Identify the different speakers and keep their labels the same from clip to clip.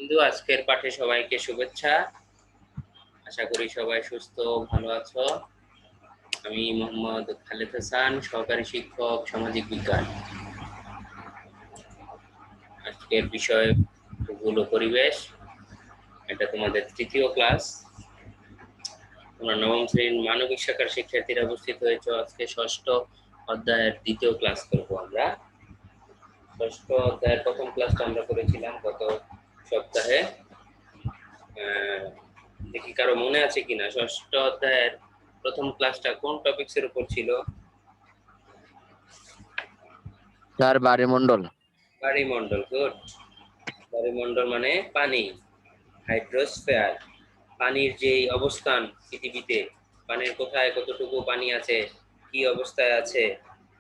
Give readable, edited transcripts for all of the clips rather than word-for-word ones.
Speaker 1: কিন্তু আজকের পাঠে সবাইকে শুভেচ্ছা। আশা করি সবাই সুস্থ ভালো আছো। আমি মোহাম্মদ খালেদ হাসান, সহকারী শিক্ষক সামাজিক বিজ্ঞান। আজকের বিষয় ভূগোল ও পরিবেশ। এটা তোমাদের তৃতীয় ক্লাস। তোমরা নবম শ্রেণীর মানবিক শাখার শিক্ষার্থীরা উপস্থিত হয়েছে। আজকে ষষ্ঠ অধ্যায়ের দ্বিতীয় ক্লাস করব আমরা। ষষ্ঠ অধ্যায়ের প্রথম ক্লাসটা আমরা করেছিলাম গত সপ্তাহে। দেখি কারো মনে আছে কিনা ষষ্ঠ অধ্যায়ের প্রথম ক্লাসটা কোন টপিকস এর উপর ছিল?
Speaker 2: স্যার বায়ুমণ্ডল।
Speaker 1: বায়ুমণ্ডল, গুড। বায়ুমণ্ডল মানে পানি, হাইড্রোস্ফিয়ার। পানির যে অবস্থান পৃথিবীতে, পানির কোথায় কতটুকু পানি আছে, কি অবস্থায় আছে,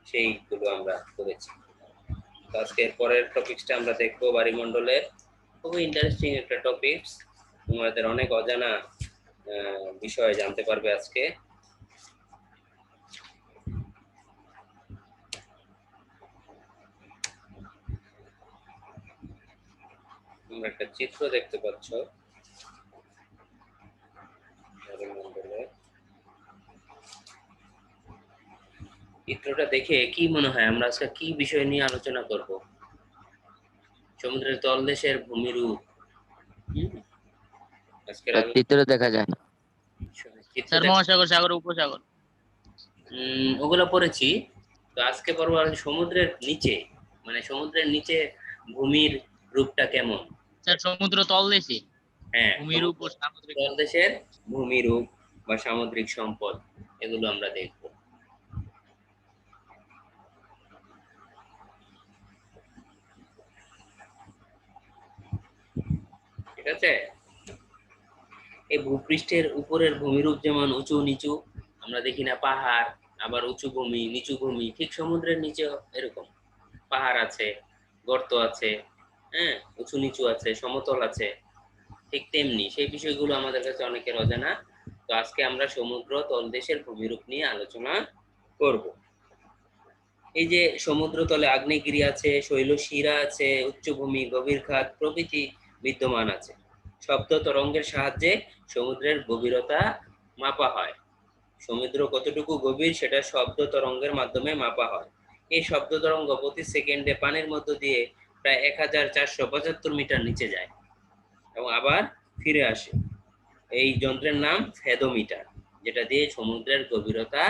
Speaker 1: সেইগুলো আমরা করেছি। আজকের পরের টপিকসটা আমরা দেখবো বায়ুমণ্ডলের। খুবই ইন্টারেস্টিং একটা টপিকস। তোমাদের অনেক অজানা বিষয় জানতে পারবে আজকে। তোমরা একটা চিত্র দেখতে পাচ্ছ বায়ুমণ্ডলের। চিত্রটা দেখে কি মনে হয় আমরা আজকে কি বিষয় নিয়ে আলোচনা করব? সমুদ্রের তলদেশের ভূমিরূপ। আজকের
Speaker 2: চিত্রে দেখা যায়
Speaker 1: স্যার
Speaker 2: মহাসাগর, সাগর, উপসাগর।
Speaker 1: ওগুলো পড়েছি। তো আজকে পড়বো সমুদ্রের নিচে, মানে সমুদ্রের নিচে ভূমির রূপটা কেমন।
Speaker 2: স্যার সমুদ্র তলদেশে
Speaker 1: হ্যাঁ,
Speaker 2: ভূমির উপর সামুদ্রিক
Speaker 1: তলদেশের ভূমিরূপ বা সামুদ্রিক সম্পদ, এগুলো আমরা দেখব। ঠিক আছে। এই ভূপৃষ্ঠের উপরের ভূমিরূপ যেমন উঁচু নিচু, আমরা দেখি না পাহাড়, আবার উঁচু ভূমি নিচু ভূমি, ঠিক সমুদ্রের নিচে এরকম পাহাড় আছে, গর্ত আছে, হ্যাঁ, উঁচু নিচু আছে, সমতল আছে। ঠিক তেমনি সেই বিষয়গুলো আমাদের কাছে অনেকের অজানা। তো আজকে আমরা সমুদ্র তলদেশের ভূমিরূপ নিয়ে আলোচনা করব। এই যে সমুদ্র তলে আগ্নেয়গিরি আছে, শৈলশিরা আছে, উচ্চভূমি, গভীর খাত প্রভৃতি বিদ্যমান আছে। শব্দ তরঙ্গের সাহায্যে সমুদ্রের গভীরতা মাপা হয়। সমুদ্র কতটুকু গভীর সেটা শব্দ তরঙ্গের মাধ্যমে মাপা হয়। এই শব্দ তরঙ্গ প্রতি সেকেন্ডে পানির মধ্য দিয়ে প্রায় 1475 মিটার নিচে যায় এবং আবার ফিরে আসে। এই যন্ত্রের নাম ফেদোমিটার, যেটা দিয়ে সমুদ্রের গভীরতা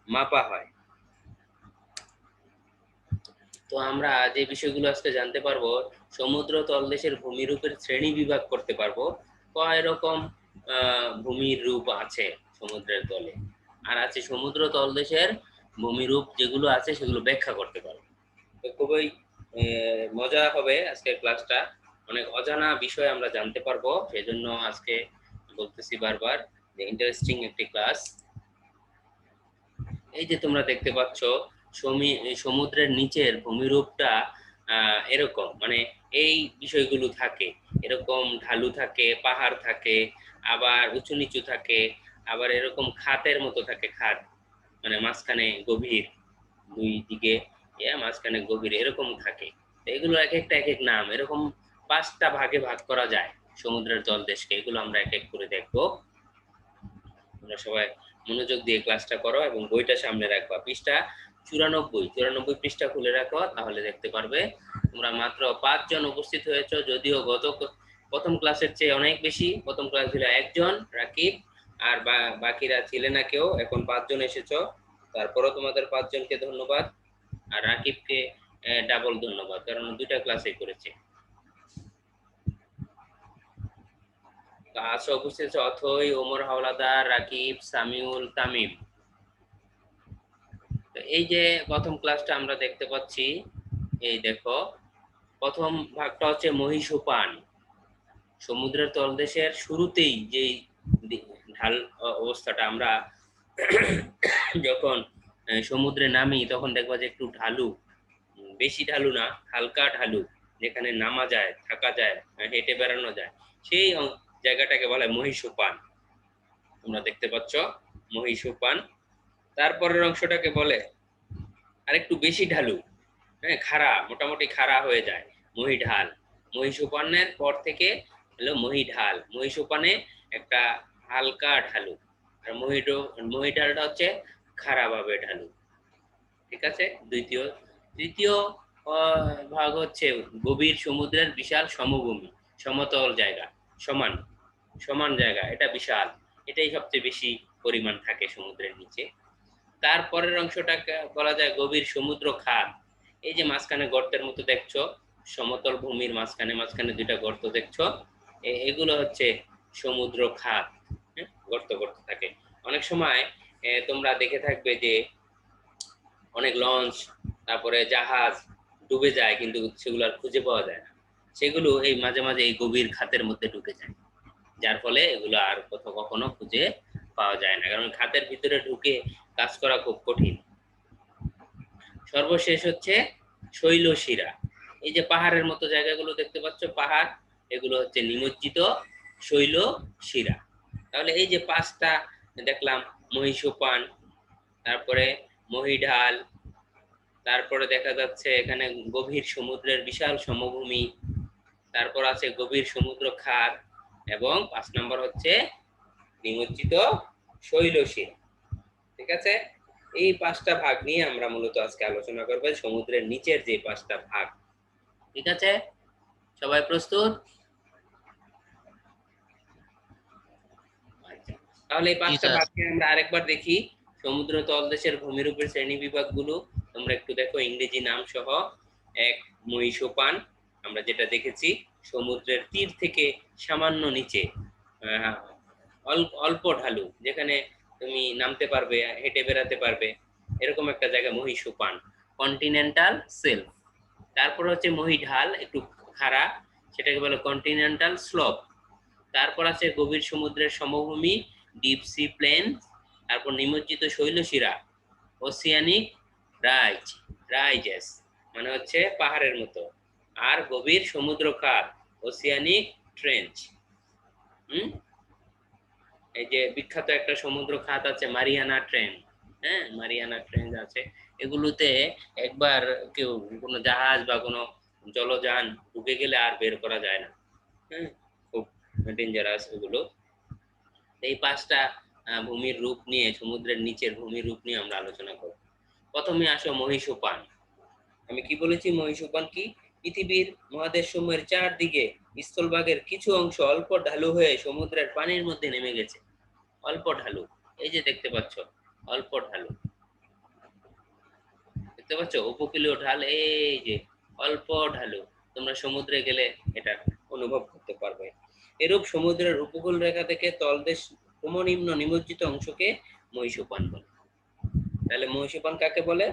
Speaker 1: মাপা হয়। তো আমরা যে বিষয়গুলো আজকে জানতে পারবো, সমুদ্র তলদেশের ভূমিরূপের শ্রেণী বিভাগ করতে পারবো। কয় রকম ভূমির রূপ আছে সমুদ্রের তলে, আর আছে সমুদ্র তলদেশের ভূমিরূপ যেগুলো আছে সেগুলো ব্যাখ্যা করতে পারবো। তো খুবই মজা হবে আজকের ক্লাসটা। অনেক অজানা বিষয় আমরা জানতে পারবো, সেজন্য আজকে বলতেছি বারবার যে ইন্টারেস্টিং একটি ক্লাস। এই যে তোমরা দেখতে পাচ্ছ সমুদ্রের নিচের ভূমিরূপটা এরকম, মানে এই বিষয়গুলো থাকে, এরকম ঢালু থাকে, পাহাড় থাকে, আবার উঁচু নিচু থাকে, আবার এরকম খাতের মতো থাকে, খাত মানে মাঝখানে গভীর, দুই দিকে মাঝখানে গভীর এরকম থাকে। এগুলো এক একটা এক এক নাম, এরকম 5টা ভাগে ভাগ করা যায় সমুদ্রের তলদেশকে। এগুলো আমরা এক এক করে দেখবো। তোমরা সবাই মনোযোগ দিয়ে ক্লাসটা করো এবং বইটা সামনে রাখবা। পৃষ্ঠা 94 পৃষ্ঠা খুলে রাখো, তাহলে দেখতে পারবে। তোমরা মাত্র 5 জন উপস্থিত হয়েছো, যদিও গত প্রথম ক্লাসের চেয়ে অনেক বেশি। প্রথম ক্লাস ছিল একজন, রাকিব, আর বাকিরা ছিলে না কেউ। এখন 5 জন এসেছো, তারপরও তোমাদের 5 জনকে ধন্যবাদ। আর রাকিবকে ডাবল ধন্যবাদ, কারণ 2টা ক্লাসে করেছে। আজ উপস্থিত আছে অথই, ওমর হাওলাদার, রাকিব, সামিউল, তামিম। এই যে প্রথম ক্লাসটা আমরা দেখতে পাচ্ছি, এই দেখো প্রথম ভাগটা হচ্ছে মহীসোপান। সমুদ্রের তলদেশের শুরুতেই যে ঢাল অবস্থাটা, আমরা যখন সমুদ্রে নামি তখন দেখবা যে একটু ঢালু, বেশি ঢালু না, হালকা ঢালু, যেখানে নামা যায়, থাকা যায়, হেঁটে বেড়ানো যায়, সেই জায়গাটাকে বলে মহীসোপান। তোমরা দেখতে পাচ্ছ মহীসোপান। তারপরের অংশটাকে বলে আর একটু বেশি ঢালু, হ্যাঁ, খাড়া, মোটামুটি খাড়া হয়ে যায়, মহীঢাল। মহীসোপানের পর থেকে হলো মহীঢাল। মহীসোপানে একটা হালকা ঢালু, আর মহীঢালটা হচ্ছে খাড়াভাবে ঢালু। ঠিক আছে। দ্বিতীয় তৃতীয় ভাগ হচ্ছে গভীর সমুদ্রের বিশাল সমভূমি, সমতল জায়গা, সমান সমান জায়গা, এটা বিশাল, এটাই সবচেয়ে বেশি পরিমাণ থাকে সমুদ্রের নিচে। তারপরের অংশটাকে বলা যায় গভীর সমুদ্র খাত। এই যে মাঝখানে গর্তের মতো দেখছো, সমতল ভূমির মাঝখানে মাঝখানে দুইটা গর্ত দেখছো, এগুলো হচ্ছে সমুদ্র খাত। গর্ত গর্ত থাকে। অনেক সময় তোমরা দেখে থাকবে যে অনেক লঞ্চ, তারপরে জাহাজ ডুবে যায়, কিন্তু সেগুলো আর খুঁজে পাওয়া যায় না। সেগুলো এই মাঝে মাঝে এই গভীর খাতের মধ্যে ঢুকে যায়, যার ফলে এগুলো আর কোথাও কখনো খুঁজে পাওয়া যায় না, কারণ খাতের ভিতরে ঢুকে কাজ করা খুব কঠিন। সর্বশেষ হচ্ছে শৈলশিরা। এই যে পাহাড়ের মতো জায়গাগুলো দেখতে পাচ্ছ, পাহাড়, এগুলো হচ্ছে নিমজ্জিত শৈলশিরা। তাহলে এই যে পাঁচটা দেখলাম, মহীসোপান, তারপরে মহীঢাল, তারপরে দেখা যাচ্ছে এখানে গভীর সমুদ্রের বিশাল সমভূমি, তারপর আছে গভীর সমুদ্র খাত, এবং 5 নম্বর হচ্ছে নিমজ্জিত শৈলশিরা। ঠিক আছে। এই 5টা ভাগ নিয়ে আমরা মূলত আজকে আলোচনা করব, সমুদ্রের নিচের যে 5টা ভাগ। ঠিক আছে, সবাই প্রস্তুত? আচ্ছা, তাহলে এই
Speaker 2: জি
Speaker 1: 5টা
Speaker 2: স্যার।
Speaker 1: ভাগকে আমরা আরেকবার দেখি। সমুদ্র তলদেশের ভূমিরূপের শ্রেণী বিভাগগুলো তোমরা একটু দেখো, ইংরেজি নাম সহ। এক, মহীসোপান, আমরা যেটা দেখেছি সমুদ্রের তীর থেকে সামান্য নিচে, অল্প ঢালু, যেখানে তুমি নামতে পারবে, হেঁটে বেড়াতে পারবে, এরকম একটা জায়গা মহীসোপান। Continental self. তারপর হচ্ছে মহীঢাল, একটু খাড়া, সেটাকে বলে কন্টিনেন্টাল স্লোপ। তারপর আছে গভীর সমুদ্রের সমভূমি, ডিপ সি প্লেন। তারপর নিমজ্জিত শৈলশিরা, ওসিয়ানিক রাইজেস, মানে হচ্ছে পাহাড়ের মতো। আর গভীর সমুদ্র খাত, ওসিয়ানিক ট্রেঞ্চ। এই যে বিখ্যাত একটা সমুদ্র খাত আছে মারিয়ানা ট্রেঞ্চ, হ্যাঁ, মারিয়ানা ট্রেঞ্চ আছে। এগুলোতে একবার কেউ, কোনো জাহাজ বা কোনো জলযান ঢুকে গেলে আর বের করা যায় না। হ্যাঁ, খুব ডেঞ্জারাস এগুলো। এই 5টা ভূমির রূপ নিয়ে, সমুদ্রের নিচের ভূমির রূপ নিয়ে আমরা আলোচনা করব। প্রথমে আসো মহীসোপান। আমি কি বলেছি, মহীসোপান কি? পৃথিবীর মহাদেশ সমূহের চারদিকে স্থলভাগের কিছু অংশ অল্প ঢালু হয়ে সমুদ্রের পানির মধ্যে নেমে গেছে। অল্প ঢালু, এই যে দেখতে পাচ্ছ, অল্প ঢালু দেখতে পাচ্ছ, উপকূলীয় ঢাল, এই যে অল্প ঢালু, তোমরা সমুদ্রে গেলে এটা অনুভব করতে পারবে। এরূপ সমুদ্রের উপকূল রেখা থেকে তলদেশ ক্রমনিম্ন নিমজ্জিত অংশকে মহীসোপান বলে। তাহলে মহীসোপান কাকে বলে?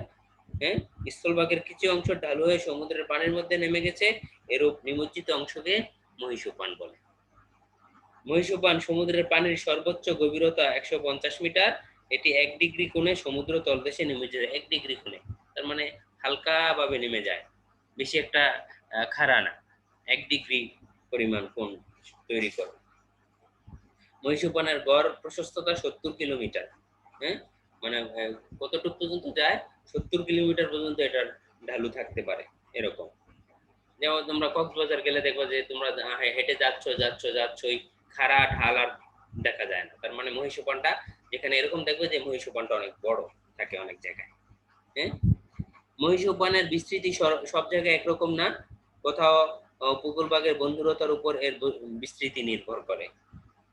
Speaker 1: হ্যাঁ, স্থলভাগের কিছু অংশ ঢালু হয়ে সমুদ্রের পানির মধ্যে নেমে গেছে, এরূপ নিমজ্জিত অংশকে মহীসোপান বলে। মহীসোপান সমুদ্রের পানির সর্বোচ্চ গভীরতা 150 মিটার। এটি 1 ডিগ্রি কোণে সমুদ্র তলদেশে নেমে যায়, 1 ডিগ্রি কোণে, তার মানে হালকা ভাবে নেমে যায়, বেশি একটা খাড়া না, 1 ডিগ্রি পরিমাণ কোণ তৈরি করে। মহীসোপানের গড় প্রশস্ততা 70 কিলোমিটার। হ্যাঁ, মানে কতটুকু পর্যন্ত যায়? 70 কিলোমিটার পর্যন্ত এটার ঢালু থাকতে পারে, এরকম। যেমন তোমরা কক্সবাজার গেলে দেখো যে তোমরা হেঁটে যাচ্ছ যাচ্ছ যাচ্ছই, খাড়া ঢাল আর দেখা যায় না, তার মানে মহীসোপানটা যেখানে এরকম দেখবে যে মহীসোপানটা অনেক বড় থাকে অনেক জায়গায়। হ্যাঁ, মহীসোপানের বিস্তৃতি সব জায়গায় একরকম না, কোথাও উপকূলভাগের বন্ধুরতার উপর এর বিস্তৃতি নির্ভর করে।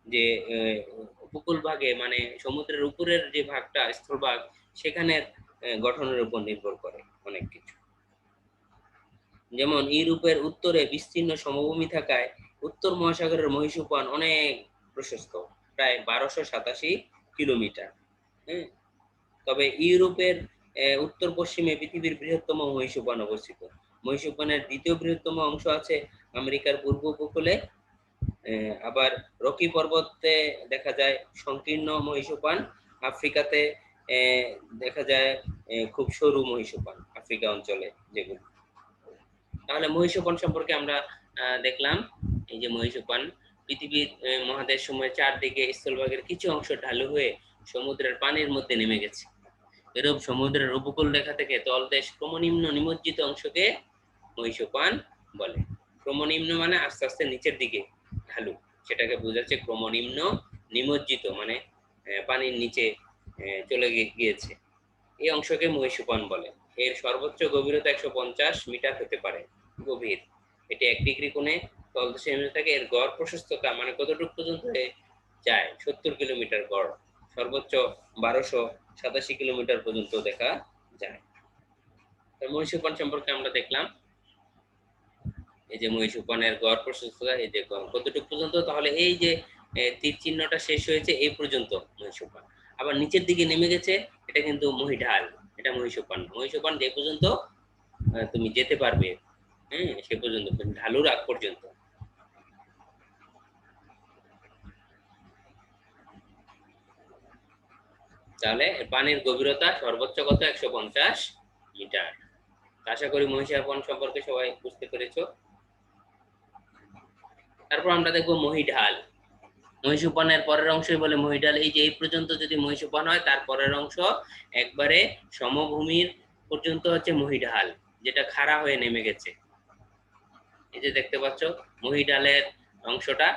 Speaker 1: যে উপকূল ভাগে, মানে সমুদ্রের উপরের যে ভাগটা, স্থলভাগ, সেখানের গঠনের উপর নির্ভর করে অনেক কিছু। যেমন ইউরোপের উত্তরে বিস্তীর্ণ সমভূমি থাকায় উত্তর মহাসাগরের মহীসোপান অনেক প্রশস্ত, প্রায় 1287 কিলোমিটার। হ্যাঁ, তবে ইউরোপের উত্তর পশ্চিমে পৃথিবীর বৃহত্তম মহীসোপান অবস্থিত। মহীসোপানের দ্বিতীয় বৃহত্তম অংশ আছে আমেরিকার পূর্ব উপকূলে। আবার রকি পর্বতে দেখা যায় সংকীর্ণ মহীসোপান। আফ্রিকাতে দেখা যায় খুব সরু মহীসোপান, আফ্রিকা অঞ্চলে যেগুলো। তাহলে মহীসোপান সম্পর্কে আমরা দেখলাম, এই যে মহীসোপান পৃথিবীর মহাদেশ সমূহের চারদিকে স্থলভাগের কিছু অংশ ঢালু হয়ে সমুদ্রের পানির মধ্যে নেমে গেছে। এরূপ সমুদ্রের উপকূল রেখা থেকে তলদেশ ক্রমনিম্ন নিমজ্জিত অংশকে মহীসোপান বলে। ক্রমনিম্ন মানে আস্তে আস্তে নিচের দিকে ঢালু, সেটাকে বোঝাচ্ছে ক্রমনিম্ন। নিমজ্জিত মানে পানির নিচে চলে গিয়েছে, এই অংশকে মহীসোপান বলে। এর সর্বোচ্চ গভীরতা 150 মিটার হতে পারে গভীর। এটি 1 ডিগ্রি কোণে তলদেশে নেমে থাকে। এর গড় প্রশস্ততা মানে কতটুকু পর্যন্ত যায়, 70 কিলোমিটার গড়। সর্বোচ্চ 1287 কিলোমিটার পর্যন্ত দেখা যায়। মহীসোপান সম্পর্কে আমরা দেখলাম, এই যে মহীসোপানের গড় প্রশস্ততা, এই যে কতটুকু পর্যন্ত, তাহলে এই যে তীর চিহ্নটা শেষ হয়েছে এই পর্যন্ত মহীসোপান। আবার নিচের দিকে নেমে গেছে, এটা কিন্তু মহীঢাল, এটা মহীসোপান। মহীসোপান যে পর্যন্ত তুমি যেতে পারবে, হ্যাঁ, সে পর্যন্ত, ঢালুর আগ পর্যন্ত। তাহলে পানির গভীরতা সর্বোচ্চ কত, 150 মিটার। আশা করি মহীসোপান সম্পর্কে সবাই বুঝতে পেরেছো। তারপর আমরা দেখবো মহীঢাল। মহীসোপানের পরের অংশই বলে মহীঢাল। এই যে এই পর্যন্ত যদি মহীসোপান হয়, তার পরের অংশ একবারে সমভূমির পর্যন্ত হচ্ছে মহীঢাল, যেটা খাড়া হয়ে নেমে গেছে। এই যে দেখতে পাচ্ছ মহীঢালের অংশটা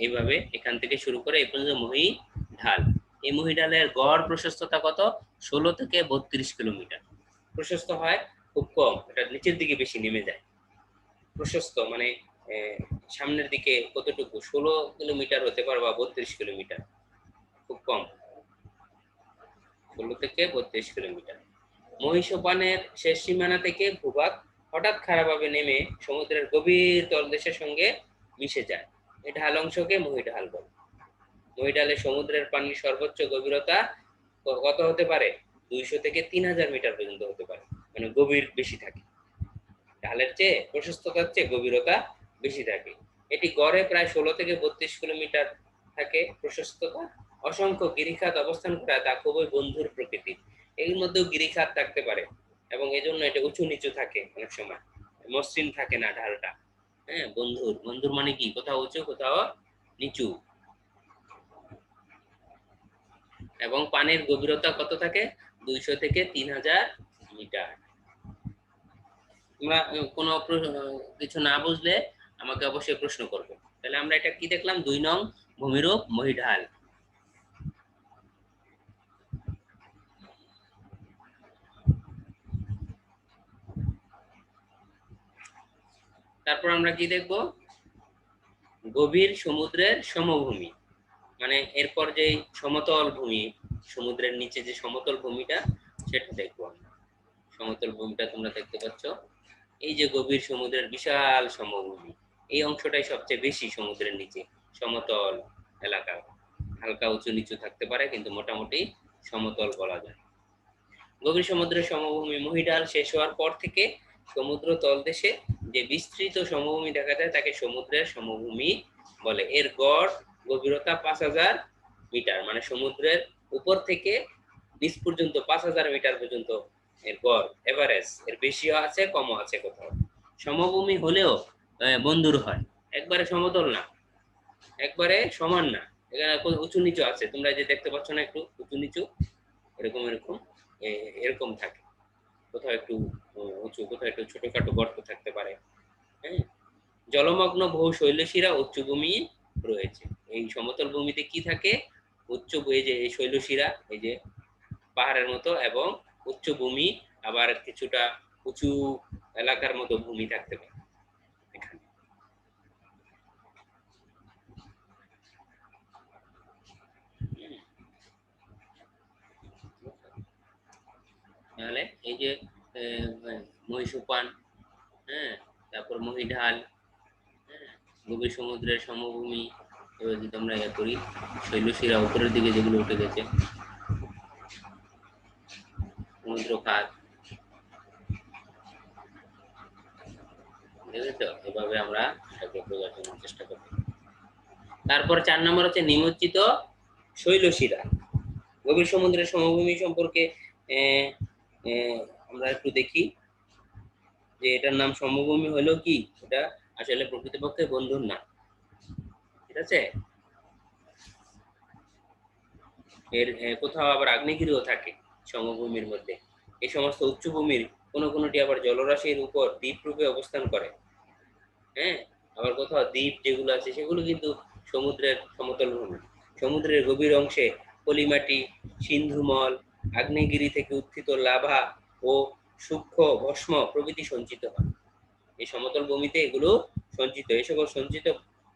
Speaker 1: এইভাবে এখান থেকে শুরু করে এই পর্যন্ত মহীঢাল। এই মহীঢালের গড় প্রশস্ততা কত, 16 থেকে 32 কিলোমিটার। প্রশস্ত হয় খুব কম, এটা নিচের দিকে বেশি নেমে যায়। প্রশস্ত মানে সামনের দিকে কতটুকু, 16 কিলোমিটার হতে পারে বা 32 কিলোমিটার, খুব কম, 16 থেকে 32 কিলোমিটার। মহীসোপানের শেষ সীমানা থেকে ভূভাগ হঠাৎ খাড়াভাবে নেমে সমুদ্রের গভীর তলদেশের সঙ্গে মিশে যায়। এই ঢাল অংশকে মহীঢাল বলে। মহীঢালে সমুদ্রের পানির সর্বোচ্চ গভীরতা কত হতে পারে, 200 থেকে 3000 মিটার পর্যন্ত হতে পারে, মানে গভীর বেশি থাকে। ঢালের চেয়ে প্রশস্ততার চেয়ে গভীরতা বেশি থাকে। এটি গড়ে প্রায় 16 থেকে 32 কিলোমিটার থাকে প্রশস্ততা। অসংখ্য গিরিখাত অবস্থান করে, তা খুবই বন্ধুর প্রকৃতির। এর মধ্যেও গিরিখাত থাকতে পারে এবং এজন্য এটা উঁচু নিচু থাকে, অনেক সময় মসৃণ থাকে না ঢালটা। হ্যাঁ, বন্ধুর, বন্ধুর মানে কি, কোথাও উঁচু কোথাও নিচু। এবং পানির গভীরতা কত থাকে, 200 থেকে 3000 মিটার। তোমরা কোনো কিছু না বুঝলে আমাকে অবশ্যই প্রশ্ন করবে। তাহলে আমরা এটা কি দেখলাম, 2 নং ভূমিরূপ মহীঢাল। তারপর আমরা কি দেখব, গভীর সমুদ্রের সমভূমি, মানে এরপর যে সমতল ভূমি, সমুদ্রের নিচে যে সমতল ভূমিটা, সেটা দেখবো আমরা। সমতল ভূমিটা তোমরা দেখতে পাচ্ছ, এই যে গভীর সমুদ্রের বিশাল সমভূমি, এই অংশটাই সবচেয়ে বেশি সমুদ্রের নিচে সমতল এলাকা। হালকা উঁচু নিচু থাকতে পারে, কিন্তু মোটামুটি সমতল বলা যায়। গভীর সমুদ্রের সমভূমি মহীঢাল শেষ হওয়ার পর থেকে সমুদ্র তলদেশে যে বিস্তৃত সমভূমি দেখা যায়, তাকে সমুদ্রের সমভূমি বলে। এর গড় গভীরতা 5000 মিটার, মানে সমুদ্রের উপর থেকে নিচ পর্যন্ত 5000 মিটার পর্যন্ত এর গড়, এভারেজ। এর বেশিও আছে কমও আছে কোথাও। সমভূমি হলেও বন্ধুর হয়, একবারে সমতল না, একবারে সমান না, এখানে উঁচু নিচু আছে। তোমরা যে দেখতে পাচ্ছ না, একটু উঁচু নিচু, এরকম এরকম এরকম থাকে। কোথাও একটু উঁচু, কোথাও একটু ছোটখাটো গর্ত থাকতে পারে। হ্যাঁ, জলমগ্ন বহু শৈলশিরা উচ্চভূমি রয়েছে। এই সমতল ভূমিতে কি থাকে, উচ্চ, এই যে শৈলশিরা, এই যে পাহাড়ের মতো, এবং উচ্চভূমি, আবার কিছুটা উঁচু এলাকার মতো ভূমি থাকতে পারে এখানে। তাহলে এই যে মহীসোপান, হ্যাঁ, তারপর মহীঢাল, হ্যাঁ, গভীর সমুদ্রের সমভূমি, এবার যদি আমরা ইয়ে করি, শৈলশিরা উপরের দিকে যেগুলো উঠে গেছে, সমুদ্র খাত, বুঝেছ, এভাবে আমরা এটাকে বোঝার চেষ্টা করব। তারপর 4 নম্বর হচ্ছে নিমজ্জিত শৈলশিরা। গভীর সমুদ্রের সমভূমি সম্পর্কে আমরা একটু দেখি, যে এটার নাম সমভূমি হলো কি, এটা আসলে প্রকৃতপক্ষে বন্ধুর না, ঠিক আছে। এর কোথাও আবার আগ্নেয়গিরিও থাকে সমভূমির মধ্যে। এই সমস্ত উচ্চভূমির কোনোটি আবার জলরাশির উপর দ্বীপ রূপে অবস্থান করে। হ্যাঁ, আবার কোথাও দ্বীপ যেগুলো আছে সেগুলো কিন্তু সমুদ্রের সমতল ভূমি। সমুদ্রের গভীর অংশে পলিমাটি, সিন্ধুমল, আগ্নেয়গিরি থেকে উত্থিত লাভা ও সূক্ষ্ম ভস্ম প্রভৃতি সঞ্চিত হয়। এই সমতল ভূমিতে এগুলো সঞ্চিত, এই সকল সঞ্চিত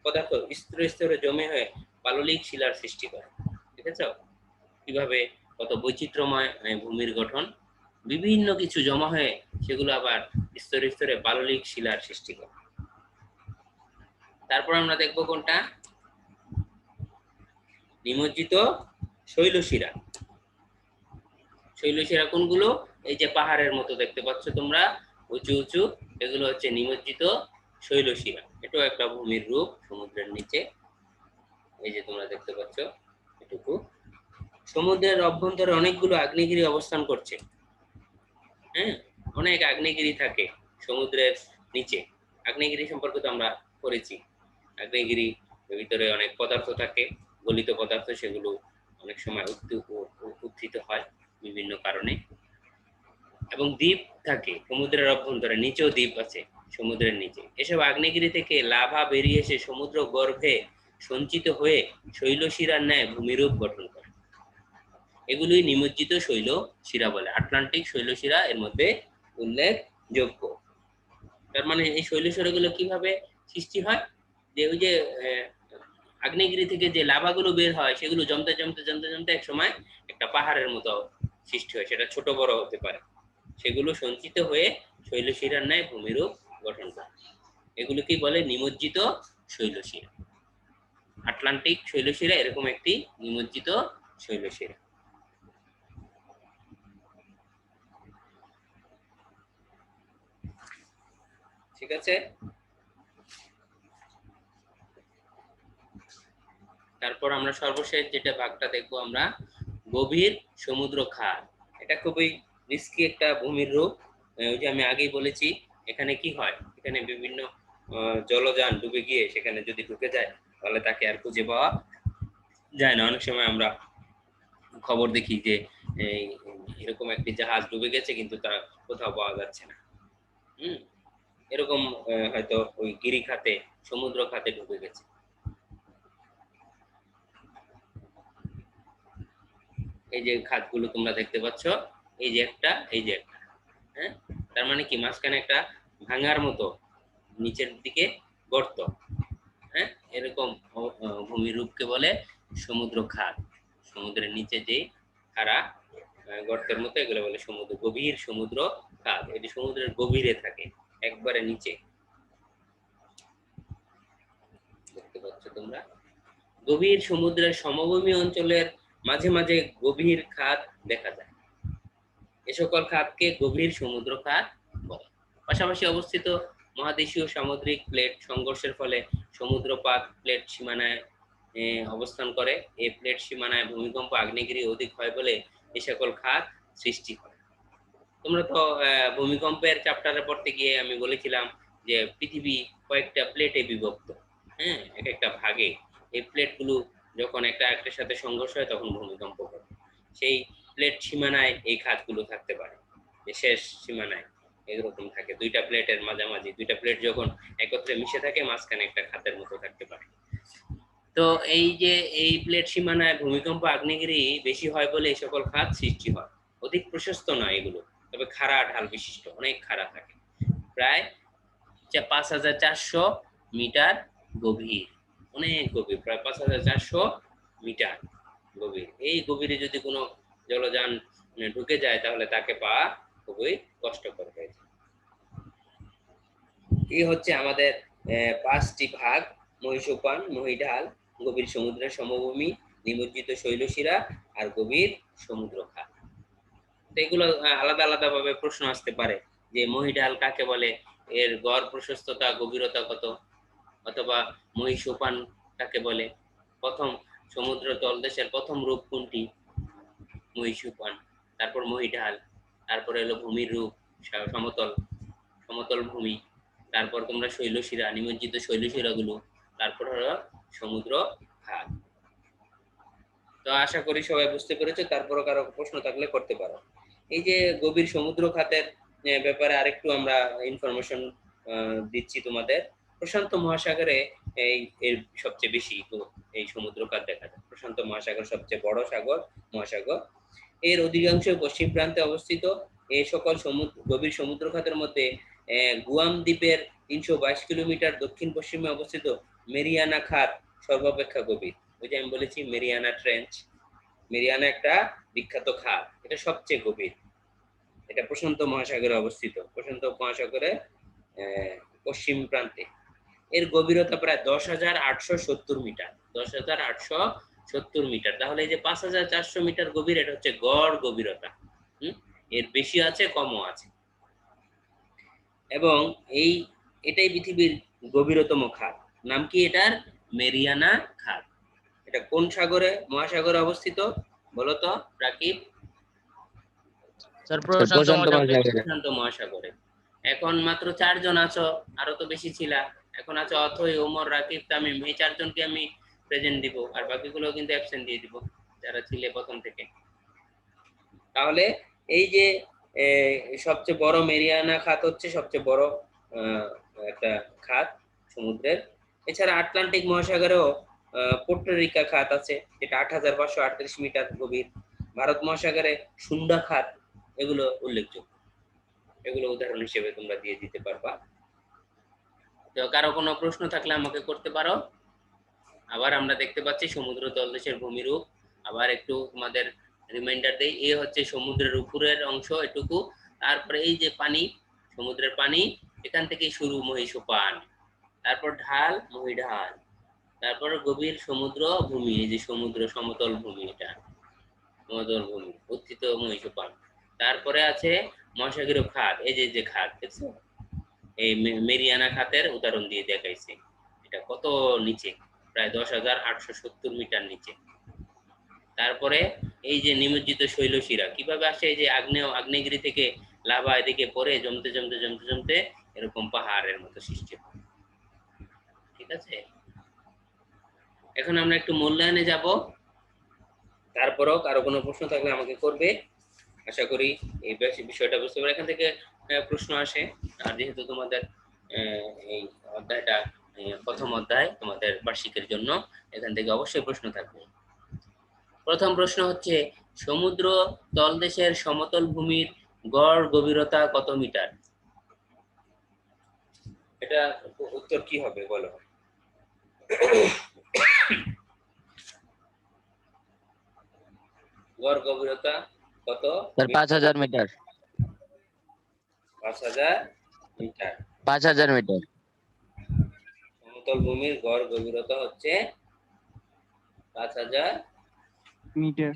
Speaker 1: পদার্থ স্তরে স্তরে জমে হয়ে পাললিক শিলার সৃষ্টি করে। ঠিক আছে, কিভাবে কত বৈচিত্র্যময় ভূমির গঠন, বিভিন্ন কিছু জমা হয়ে সেগুলো আবার স্তরে স্তরে পাললিক শিলার সৃষ্টি করে। তারপর আমরা দেখব কোনটা, নিমজ্জিত শৈলশিরা। শৈলশিরা কোনগুলো, এই যে পাহাড়ের মতো দেখতে পাচ্ছ তোমরা উঁচু উঁচু, এগুলো হচ্ছে নিমজ্জিত শৈলশিরা। এটাও একটা ভূমির রূপ সমুদ্রের নিচে, এই যে তোমরা দেখতে পাচ্ছ এটুকু। সমুদ্রের অভ্যন্তরে অনেকগুলো আগ্নেয়গিরি অবস্থান করছে। হ্যাঁ, অনেক আগ্নেয়গিরি থাকে সমুদ্রের নিচে। আগ্নেয়গিরি সম্পর্কে তো আমরা পড়েছি। আগ্নেয়গিরি ভিতরে অনেক পদার্থ থাকে, গলিত পদার্থ, সেগুলো অনেক সময় উত্থিত হয় বিভিন্ন কারণে। এবং দ্বীপ থাকে সমুদ্রের অভ্যন্তরে, নিচেও দ্বীপ আছে সমুদ্রের নিচে। এসব আগ্নেয়গিরি থেকে লাভা বেরিয়ে এসে সমুদ্র গর্ভে সঞ্চিত হয়ে শৈলশিরার ন্যায় ভূমিরূপ গঠন করে। এগুলোই নিমজ্জিত শৈলশিরা বলে। আটলান্টিক শৈলশিরা এর মধ্যে উল্লেখযোগ্য। তার মানে এই শৈলশিরাগুলো কিভাবে সৃষ্টি হয়, যে ওই যে আগ্নেয়গিরি থেকে যে লাভাগুলো বের হয় সেগুলো জমতে জমতে জমতে জমতে এক সময় একটা পাহাড়ের মতো সৃষ্টি হয়, সেটা ছোট বড় হতে পারে। সেগুলো সঞ্চিত হয়ে শৈলশিরার ন্যায় ভূমিরূপ গঠন করে। এগুলোকে বলে নিমজ্জিত শৈলশিরা। আটলান্টিক শৈলশিরা এরকম একটি নিমজ্জিত শৈলশিরা। ঠিক আছে, তারপর আমরা সর্বশেষ যেটা ভাগটা দেখবো আমরা, গভীর সমুদ্র খাত। এটা খুবই রিস্কি একটা ভূমির রূপ। ওই যে আমি আগেই বলেছি, এখানে কি হয়, এখানে বিভিন্ন জলযান ডুবে গিয়ে সেখানে যদি ঢুকে যায় তাহলে তাকে আর খুঁজে পাওয়া যায় না। অনেক সময় আমরা খবর দেখি যে এরকম একটি জাহাজ ডুবে গেছে কিন্তু তা কোথাও পাওয়া যাচ্ছে না। এরকম হয়তো ওই গিরি খাতে, সমুদ্র খাতে ঢুকে গেছে। এই যে খাতগুলো তোমরা দেখতে পাচ্ছ, এই যে একটা, এই যে একটা, হ্যাঁ, তার মানে কি মাঝখানে একটা ভাঙার মতো নিচের দিকে গর্ত। হ্যাঁ, এরকম ভূমির রূপকে বলে সমুদ্র খাত। সমুদ্রের নিচে যে খাড়া গর্তের মতো, এগুলো বলে সমুদ্র, গভীর সমুদ্র খাত। এটি সমুদ্রের গভীরে থাকে, একবারে নিচে। দেখতে পাচ্ছ তোমরা, গভীর সমুদ্রের সমভূমি অঞ্চলের মাঝে মাঝে গভীর খাত দেখা যায়। এ সকল খাতকে গভীর সমুদ্র খাত বলে। পাশাপাশি অবস্থিত মহাদেশীয় সামুদ্রিক প্লেট সংঘর্ষের ফলে সমুদ্রপাত প্লেট সীমানায় অবস্থান করে। এই প্লেট সীমানায় ভূমিকম্প, আগ্নেয়গিরি অধিক হয় বলে এ সকল খাত সৃষ্টি হয়। তোমরা তো ভূমিকম্পের চ্যাপ্টারে পড়তে গিয়ে আমি বলেছিলাম যে পৃথিবী কয়েকটা প্লেটে বিভক্ত। হ্যাঁ, এক একটা ভাগে। এই প্লেটগুলো যখন একটা একটার সাথে সংঘর্ষ হয় তখন ভূমিকম্প হয়। সেই প্লেট সীমানায় এই খাতগুলো থাকতে পারে, শেষ সীমানায় এরকম থাকে। দুইটা প্লেটের মাঝামাঝি, দুইটা প্লেট যখন একত্রে মিশে থাকে মাঝখানে একটা খাতের মতো থাকতে পারে। তো এই যে এই প্লেট সীমানায় ভূমিকম্প, আগ্নেয়গিরি বেশি হয় বলে এই সকল খাত সৃষ্টি হয়। অধিক প্রশস্ত নয় এগুলো, তবে খাড়া ঢাল বিশিষ্ট, অনেক খাড়া থাকে। প্রায় ৫,৪০০ মিটার গভীর, অনেক গভীর, প্রায় ৫,৪০০ মিটার গভীর। এই গভীরে যদি কোনো জলযান ঢুকে যায় তাহলে তাকে পাওয়া খুবই কষ্টকর হয়ে যায়। এই হচ্ছে আমাদের ৫টি ভাগ: মহীসোপান, মহীঢাল, গভীর সমুদ্রের সমভূমি, নিমজ্জিত শৈলশিরা আর গভীর সমুদ্র খাত। এগুলো আলাদা আলাদা ভাবে প্রশ্ন আসতে পারে যে মহীঢাল কাকে বলে, এর গড় প্রশস্ততা গভীরতা কত, অথবা মহীসোপান কাকে বলে, প্রথম সমুদ্র তলদেশের প্রথম রূপ কোনটি, মহীসোপান, তারপর মহীঢাল, তারপরে হলো ভূমির রূপ সমতল, সমতল ভূমি, তারপর তোমরা শৈলশিরা, নিমজ্জিত শৈলশিরা গুলো, তারপর হলো সমুদ্র খাত। তো আশা করি সবাই বুঝতে পেরেছো। তারপর কারো প্রশ্ন থাকলে করতে পারো। এই যে গভীর সমুদ্র খাতের ব্যাপারে আরেকটু আমরা ইনফরমেশন দিচ্ছি তোমাদের। প্রশান্ত মহাসাগরে এর সবচেয়ে বেশি এই সমুদ্রখাত দেখা যায়। প্রশান্ত মহাসাগর সবচেয়ে বড় মহাসাগর। এর অধিকাংশ পশ্চিম প্রান্তে অবস্থিত। এই সকল গভীর সমুদ্র খাতের মধ্যে গুয়াম দ্বীপের ৩২২ কিলোমিটার দক্ষিণ পশ্চিমে অবস্থিত মেরিয়ানা খাত সর্বাপেক্ষা গভীর। ওই যে আমি বলেছি মেরিয়ানা ট্রেঞ্চ, মেরিয়ানা একটা বিখ্যাত খাত, এটা সবচেয়ে গভীর। এটা প্রশান্ত মহাসাগরে অবস্থিত, প্রশান্ত মহাসাগরের পশ্চিম প্রান্তে। এর গভীরতা প্রায় ১০,৮৭০ মিটার। ১০,৮৭০ মিটার। তাহলে এই যে ৫,৪০০ মিটার গভীর, এটা হচ্ছে গড় গভীরতা। এর বেশি আছে, কমও আছে। এবং এটাই পৃথিবীর গভীরতম খাত। নাম কি এটার? মেরিয়ানা খাত। এটা কোন মহাসাগরে অবস্থিত বলতো রাকিব?
Speaker 2: স্যার প্রশান্ত মহাসাগরে।
Speaker 1: প্রশান্ত মহাসাগরে। এখন মাত্র 4 জন আছো, আরো তো বেশি ছিলা। এখন আছো অথই, ওমর, রাকিব, তামিম, এই 4 জনকে আমি প্রেজেন্ট দিব, আর বাকিগুলো কিন্তু অ্যাবসেন্ট দিয়ে দিব যারা ছিলে প্রথম থেকে। তাহলে এই যে সবচেয়ে বড় মেরিয়ানা খাত হচ্ছে সবচেয়ে বড় একটা খাত সমুদ্রের। এছাড়া আটলান্টিক মহাসাগরেও পোর্টোরিকা খাত আছে, যেটা ৮,৫৩৮ মিটার গভীর। ভারত মহাসাগরে সুন্দা খাত, এগুলো উল্লেখযোগ্য। এগুলো উদাহরণ হিসেবে তোমরা দিয়ে দিতে পারবা। তো কারো কোনো প্রশ্ন থাকলে আমাকে করতে পারো। আবার আমরা দেখতে পাচ্ছি সমুদ্র তলদেশের ভূমিরূপ। আবার একটু তোমাদের রিমাইন্ডার দেই, এই হচ্ছে সমুদ্রের উপরের অংশ এটুকু। তারপরে এই যে পানি, সমুদ্রের পানি, এখান থেকে শুরু মহীসোপান, তারপর ঢাল, মহীঢাল, তারপর গভীর সমুদ্র ভূমি, এই যে সমুদ্র সমতল ভূমি, এটা সমতল ভূমি, উত্থিত মহীসোপান। তারপরে আছে মহাসাগরীয় খাত, এই যে খাত দেখছো, এই মেরিয়ানা খাতের উদাহরণ দিয়ে দেখাইছে। এটা কত নিচে, প্রায় ১০,৮৭০ মিটার নিচে। তারপরে এই যে নিমজ্জিত শৈলশিরা কিভাবে আসে, এই যে আগ্নেয়গিরি থেকে লাভা এদিকে পড়ে জমতে জমতে জমতে জমতে এরকম পাহাড়ের মতো সৃষ্টি হয়। ঠিক আছে, এখন আমরা একটু মূল্যায়নে যাব। তারপরেও কারো কোনো প্রশ্ন থাকলে আমাকে করবে। আশা করি এই বিষয়টা বুঝতে পারবে। এখান থেকে প্রশ্ন আসে, আর যেহেতু তোমাদের এই অধ্যায়টা প্রথম অধ্যায় তোমাদের বার্ষিকের জন্য, এখান থেকে অবশ্যই প্রশ্ন থাকবে। প্রথম প্রশ্ন হচ্ছে, সমুদ্র তলদেশের সমতল ভূমির গড় গভীরতা কত মিটার? এটা উত্তর কি হবে বলো? গড় গভীরতা কত?
Speaker 2: স্যার ৫,০০০ মিটার।
Speaker 1: ৫,০০০ মিটার।
Speaker 2: ৫,০০০ মিটার।
Speaker 1: সমতল ভূমির গড় গভীরতা হচ্ছে ৫,০০০
Speaker 3: মিটার।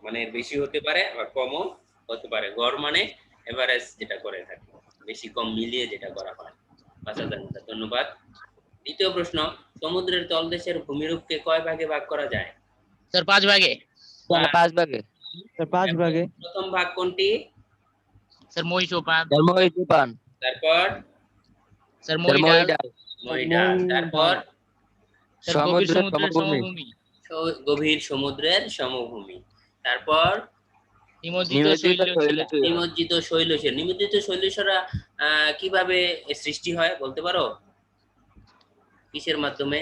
Speaker 1: মানে বেশি হতে পারে আবার কমও হতে পারে। গড় মানে এভারেজ যেটা করে থাকে, বেশি কম মিলিয়ে যেটা করা হয়। ৫,০০০ মিটার। ধন্যবাদ। দ্বিতীয় প্রশ্ন, সমুদ্রের তলদেশের ভূমিরূপকে কয় ভাগে ভাগ করা যায়?
Speaker 2: স্যার ৫ ভাগে।
Speaker 3: ৫ ভাগে। স্যার ৫ ভাগে।
Speaker 1: প্রথম ভাগ কোনটি?
Speaker 2: স্যার মহীসোপান।
Speaker 3: মহীসোপান।
Speaker 1: তারপর
Speaker 2: স্যার মহীঢাল।
Speaker 1: মহীঢাল। তারপর
Speaker 2: স্যার গভীর সমুদ্রের সমভূমি।
Speaker 1: গভীর সমুদ্রের সমভূমি। তারপর
Speaker 2: নিমজ্জিত শৈলশিরা।
Speaker 1: নিমজ্জিত শৈলশিরা। নিমজ্জিত শৈলশিরা কিভাবে সৃষ্টি হয় বলতে পারো? কিসের মাধ্যমে?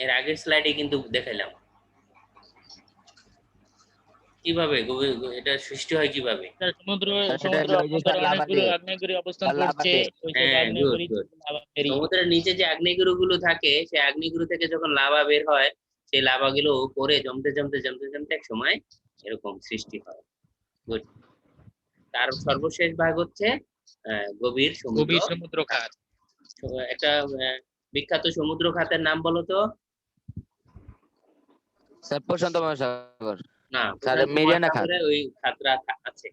Speaker 1: এর আগের স্লাইডে কিন্তু দেখাইলাম কিভাবে এটা সৃষ্টি হয় কিভাবে।
Speaker 2: সমুদ্রের অভ্যন্তরে আগ্নেয়গিরি অবস্থান করছে, ওইসব আগ্নেয়গিরি থেকে লাভা বেরিয়ে।
Speaker 1: সমুদ্রের নিচে যে আগ্নেয়গিরি গুলো থাকে, সেই আগ্নেয়গিরি থেকে যখন লাভা বের হয়, সেই লাভা গুলো পরে জমতে জমতে জমতে জমতে এক সময় এরকম সৃষ্টি হয়। গুড। তার সর্বশেষ ভাগ হচ্ছে গভীর
Speaker 2: সমুদ্র খাত।
Speaker 1: একটা বিখ্যাত সমুদ্র খাতের নাম বলো তো?
Speaker 3: স্যার প্রশান্ত মহাসাগর।
Speaker 1: না,
Speaker 3: স্যার মেরিয়ানা খাত।
Speaker 1: ওই খাতরা আছে,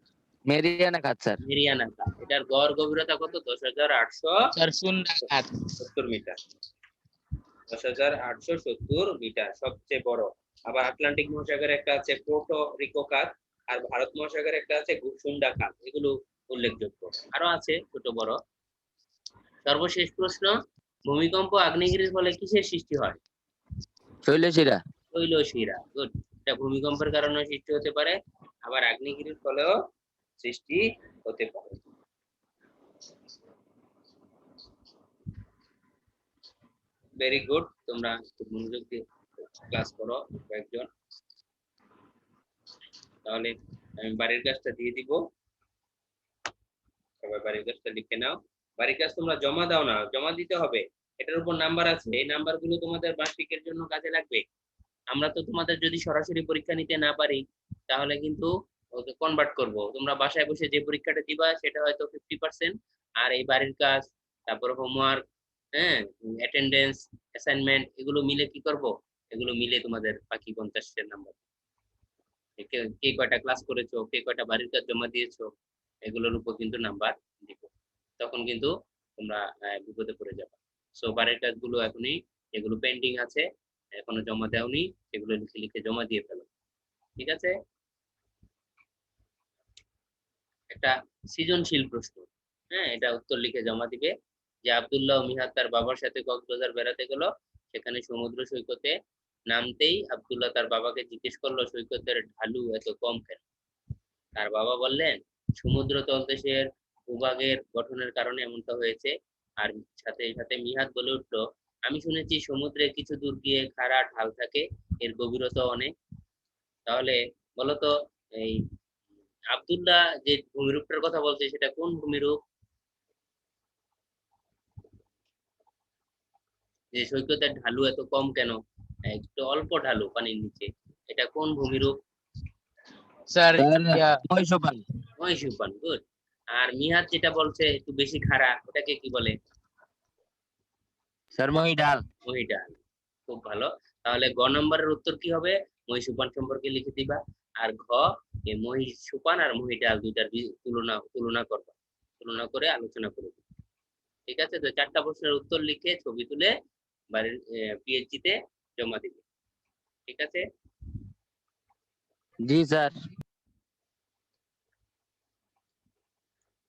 Speaker 3: মেরিয়ানা খাত স্যার।
Speaker 1: মেরিয়ানা খাত। এটার গড় গভীরতা কত? ১০,৮৭০ মিটার। ১০,৮৭০ মিটার সবচেয়ে বড়। আবার আটলান্টিক মহাসাগরে একটা আছে পোর্টো রিকো খাত, আর ভারত মহাসাগরে একটা আছে সুন্দা খাত। এগুলো উল্লেখযোগ্য, আরো আছে ছোট বড়। সর্বশেষ প্রশ্ন, ভূমিকম্প আগ্নেয়গিরির ফলে কিসের সৃষ্টি হয়?
Speaker 3: শৈলশিরা।
Speaker 1: শৈলশিরা। গুড। এটা ভূমিকম্পের কারণে সৃষ্টি হতে পারে, আবার আগ্নেয়গিরির ফলেও সৃষ্টি হতে পারে। ভেরি গুড, তোমরা খুব মনোযোগ দিয়ে ক্লাস করো কয়েকজন। তাহলে আমি বাড়ির কাজটা দিয়ে দিব, সবাই বাড়ির কাজটা লিখে নাও। বাড়ির কাজ তোমরা জমা দাও না, জমা দিতে হবে। এটার উপর নাম্বার আছে, এই নাম্বারগুলো তোমাদের বার্ষিকের জন্য কাজে লাগবে। আমরা তো তোমাদের যদি সরাসরি পরীক্ষা নিতে না পারি তাহলে কিন্তু ওকে কনভার্ট করব। তোমরা বাসায় বসে যে পরীক্ষাটা দিবা সেটা হয়তো 50%, আর এই বাড়ির কাজ, তারপর হোমওয়ার্ক, হ্যাঁ, অ্যাটেন্ডেন্স, অ্যাসাইনমেন্ট, এগুলো মিলে কি করব, এগুলো মিলে তোমাদের বাকি 50 নাম্বার। কে কয়টা ক্লাস করেছো, কে কয়টা বাড়ির কাজ জমা দিয়েছো, এগুলোর উপর কিন্তু নাম্বার দিব। তখন কিন্তু তোমরা বিপদে পড়ে যাবে। সো বাড়ির কাজগুলো এখনই, যেগুলো পেন্ডিং আছে এখনো জমা দেওনি, সেগুলো লিখে লিখে জমা দিয়ে ফেলো, ঠিক আছে? একটা সৃজনশীল প্রশ্ন, হ্যাঁ, এটা উত্তর লিখে জমা দিবে যে আব্দুল্লাহ ও মিহাদ তার বাবার সাথে কক্সবাজার বেড়াতে গেল। সেখানে সমুদ্র সৈকতে নামতেই আব্দুল্লাহ তার বাবাকে জিজ্ঞেস করলো সৈকতের ঢালু এত কম কেন। তার বাবা বললেন সমুদ্র তলদেশের ভূভাগের গঠনের কারণে এমনটা হয়েছে। আর সাথে সাথে মিহাদ বলে উঠলো, আমি শুনেছি সমুদ্রে কিছু দূর গিয়ে খাড়া ঢাল থাকে, এর গভীরতা অনেক। তাহলে বলতো, এই আব্দুল্লাহ যে ভূমিরূপটার কথা বলছে সেটা কোন ভূমিরূপ? যে সৈকতের ঢালু এত কম কেন, একটু অল্প ঢালু পানির নিচে, এটা কোন ভূমিরূপ?
Speaker 2: স্যার
Speaker 3: মহিষোপান।
Speaker 1: মহিষুপান, গুড। আর মিহাদ যেটা বলছে একটু বেশি খাড়া, ওটাকে কি বলে?
Speaker 3: স্যার মহিডাল।
Speaker 1: মহিডাল, খুব ভালো। তাহলে গ নম্বরের উত্তর কি হবে? মহিষুপান সম্পর্কে লিখে দিবা। আর ঘ, এই মহিষুপান আর মহিডাল দুইটার তুলনা তুলনা করবা, তুলনা করে আলোচনা করবে। ঠিক আছে? তো 4টা প্রশ্নের উত্তর লিখে ছবি তুলে বাড়ির পিএইচডি তে জমা দিবে, ঠিক আছে?
Speaker 3: জি স্যার।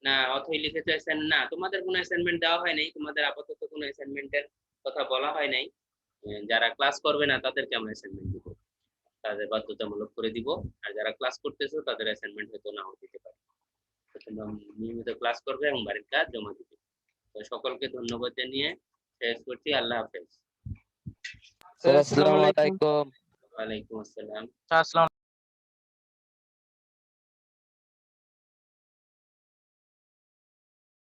Speaker 1: না অথই লিখেছো না, তোমাদের কোনো অ্যাসাইনমেন্ট দেওয়া হয় নাই, তোমাদের আপাতত কোনো অ্যাসাইনমেন্টের কথা বলা হয় নাই। যারা ক্লাস করবে না তাদেরকে আমরা অ্যাসাইনমেন্ট দিব, তাদের বাধ্যতামূলক করে দিব। আর যারা ক্লাস করতেছো তাদের অ্যাসাইনমেন্ট হয়তো নাও দিতে পারে। তো তোমরা নিয়মিত ক্লাস করবে এবং বাড়ির কাজ জমা দিবে। তো সকলকে ধন্যবাদ জানিয়ে শেষ করছি। আল্লাহ হাফেজ।
Speaker 3: স্যার আসসালামু আলাইকুম।
Speaker 1: ওয়ালাইকুম আসসালাম।
Speaker 2: আসসালাম।